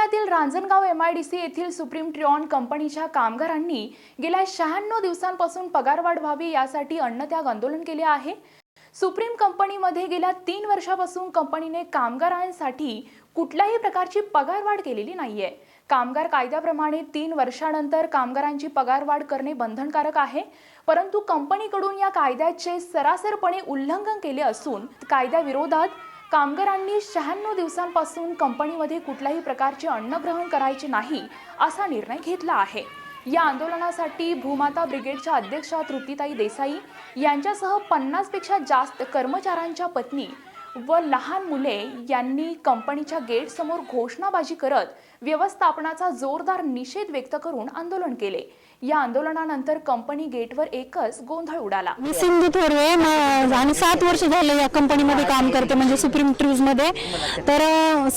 पुण्यातील रांजणगाव MIDC येथील supreme ट्रिऑन कंपनीच्या कामगारांनी गेल्या 96 दिवसांपासून पगारवाढ व्हावी यासाठी अन्नत्याग आंदोलन केले आहे। सुप्रीम कंपनीमध्ये गेल्या 3 वर्षांपासून कंपनीने कामगारांसाठी कुठल्याही प्रकारची पगारवाढ केलेली नाहीये। कामगार कायद्याप्रमाणे 3 वर्षांनंतर कामगारांची पगारवाढ करणे बंधनकारक आहे, परंतु कंपनीकडून या कायद्याचे सरासरपणे उल्लंघन केले असून कायद्याविरोधात कामगारांनी 96 दिवसांपासून कंपनीमध्ये कुठल्याही प्रकारचे अन्न ग्रहण करायचे नाही असा निर्णय घेतला आहे। या आंदोलनासाठी भूमाता ब्रिगेडच्या अध्यक्षा तृप्तीताई देसाई यांच्यासह 50 पेक्षा जास्त कर्मचाऱ्यांच्या पत्नी व लहान मुले यांनी कंपनीच्या गेट समोर घोषणाबाजी करत व्यवस्थापनाचा जोरदार निषेध व्यक्त करून आंदोलन केले। या आंदोलनानंतर कंपनी गेटवर एकच गोंधळ उडाला। मी सिंधू थोरवे आणि 7 वर्ष झाले या कंपनीमध्ये काम करते, म्हणजे सुप्रीम ट्रूज मध्ये। तर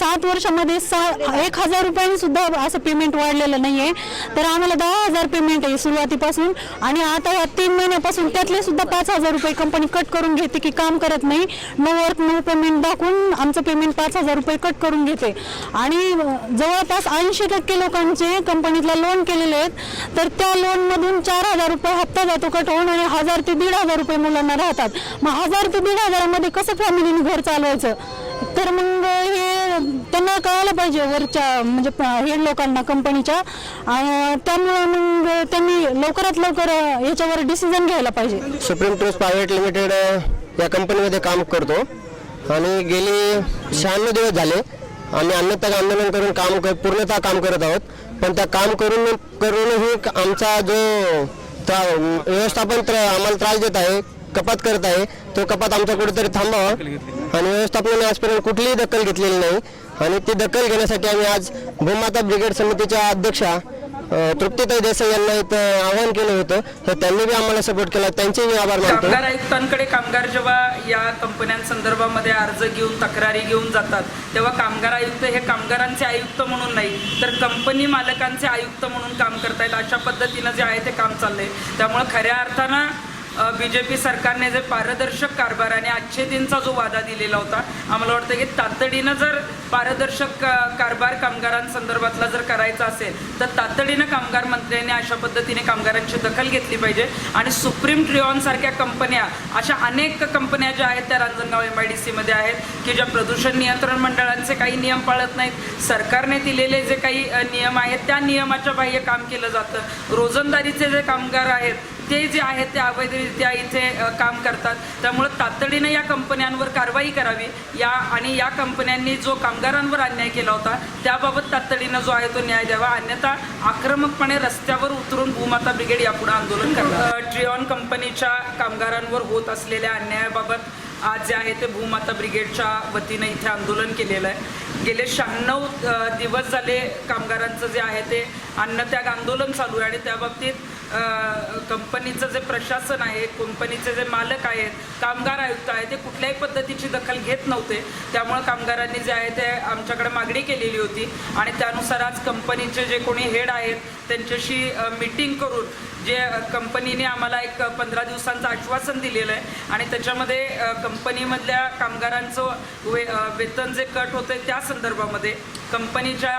7 वर्षांमध्ये 1000 रुपयांनी सुद्धा असं पेमेंट वाढलेलं नाहीये। तर आम्हाला 10,000 पेमेंट आहे सुरुवातीपासून, आणि आता या 3 महिन्यापासून त्यातले सुद्धा 5,000 रुपये कंपनी कट करून घेते की काम करत नाही, नो वर्क नो पेमेंट दाखवून आमचं पेमेंट 5,000 रुपये कट करून घेते। आणि जवळपास 80% लोकांचे कंपनीतला लोन केलेले आहेत, तर त्या लोन मधून 4,000 रुपये हप्ता जातो कट होऊन, आणि 1,000 ते 1,500 रुपये मुलांना राहतात। मग 1,000 ते 1,500 मध्ये कसं फॅमिलीने घर चालवायचं? तर मग हे त्यांना कळायला पाहिजे वरच्या म्हणजे हेड लोकांना कंपनीच्या, आणि त्यामुळे मग त्यांनी लवकरात लवकर याच्यावर डिसिजन घ्यायला पाहिजे। सुप्रीम ट्रूज प्रायव्हेट लिमिटेड या कंपनीमध्ये काम करतो आणि गेली 96 दिवस झाले आम्ही अन्नत्याग आंदोलन करून पूर्णतः काम करत आहोत। पण त्या काम करूनही आमचा जो व्यवस्थापन आम्हाला त्रास देत आहे, कपात करत आहे, तो कपात आमचा कुठेतरी थांबावा, आणि व्यवस्थापनाने आजपर्यंत कुठलीही दखल घेतलेली नाही। आणि ती दखल घेण्यासाठी आम्ही आज भूमाता ब्रिगेड समितीच्या अध्यक्षा तृप्तीताई देसाई यांना इथं आवाहन केलं होतं, तर त्यांनी बी आम्हाला सपोर्ट केला, त्यांचे मी आभार मानतो। कामगार आयुक्तांकडे कामगार जेव्हा या कंपन्यांसंदर्भामध्ये अर्ज घेऊन तक्रारी घेऊन जातात, तेव्हा कामगार आयुक्त हे कामगारांचे आयुक्त म्हणून नाही तर कंपनी मालकांचे आयुक्त म्हणून काम करतायत। अशा पद्धतीनं जे आहे ते काम चाललंय। त्यामुळे खऱ्या अर्थानं BJP सरकारने जे पारदर्शक कारभार आणि अच्छेदींचा जो वादा दिलेला होता, आम्हाला वाटतं की तातडीनं जर पारदर्शक कारभार कामगारांसंदर्भातला जर करायचा असेल तर तातडीनं कामगार मंत्र्यांनी अशा पद्धतीने कामगारांची दखल घेतली पाहिजे। आणि सुप्रीम ट्रिऑन सारख्या कंपन्या, अशा अनेक कंपन्या ज्या आहेत त्या रांजणगाव MIDC मध्ये आहेत की ज्या प्रदूषण नियंत्रण मंडळांचे काही नियम पाळत नाहीत, सरकारने दिलेले जे काही नियम आहेत त्या नियमाच्या बाह्य काम केलं जातं। रोजंदारीचे जे कामगार आहेत ते जे आहेत ते अवैधरित्या इथे काम करतात। त्यामुळे तातडीनं या कंपन्यांवर कारवाई करावी, आणि या कंपन्यांनी जो कामगारांवर अन्याय केला होता त्याबाबत तातडीनं जो आहे तो न्याय द्यावा, अन्यथा आक्रमकपणे रस्त्यावर उतरून भूमाता ब्रिगेड यापुढे आंदोलन करणार। ट्रिऑन कंपनीच्या कामगारांवर होत असलेल्या अन्यायाबाबत आज जे आहे ते भूमाता ब्रिगेडच्या वतीनं इथे आंदोलन केलेलं आहे। गेले 96 दिवस झाले कामगारांचं जे आहे ते अन्नत्याग आंदोलन चालू आहे, आणि त्याबाबतीत कंपनीचं जे प्रशासन आहे, कंपनीचे जे मालक आहेत, कामगार आयुक्त आहेत, ते कुठल्याही पद्धतीची दखल घेत नव्हते। त्यामुळे कामगारांनी जे आहे ते आमच्याकडे मागणी केलेली होती, आणि त्यानुसार आज कंपनीचे जे कोणी हेड आहेत त्यांच्याशी मीटिंग करून जे कंपनीने आम्हाला एक 15 दिवसांचं आश्वासन दिलेलं आहे, आणि त्याच्यामध्ये कंपनीमधल्या कामगारांचं वेतन जे कट होतं त्या संदर्भामध्ये, कंपनीच्या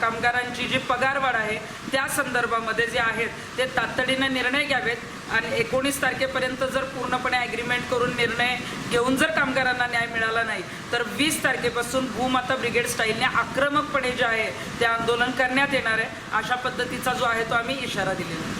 कामगारांची जी पगारवाढ आहे त्या संदर्भामध्ये जे आहेत ते तातडीनं निर्णय घ्यावेत, आणि 19 तारखेपर्यंत जर पूर्णपणे ॲग्रीमेंट करून निर्णय घेऊन जर कामगारांना न्याय मिळाला नाही तर 20 तारखेपासून भूमाता ब्रिगेड स्टाईलने आक्रमकपणे जे आहे ते आंदोलन करण्यात येणार आहे। अशा पद्धतीचा जो आहे तो आम्ही इशारा दिलेला आहे।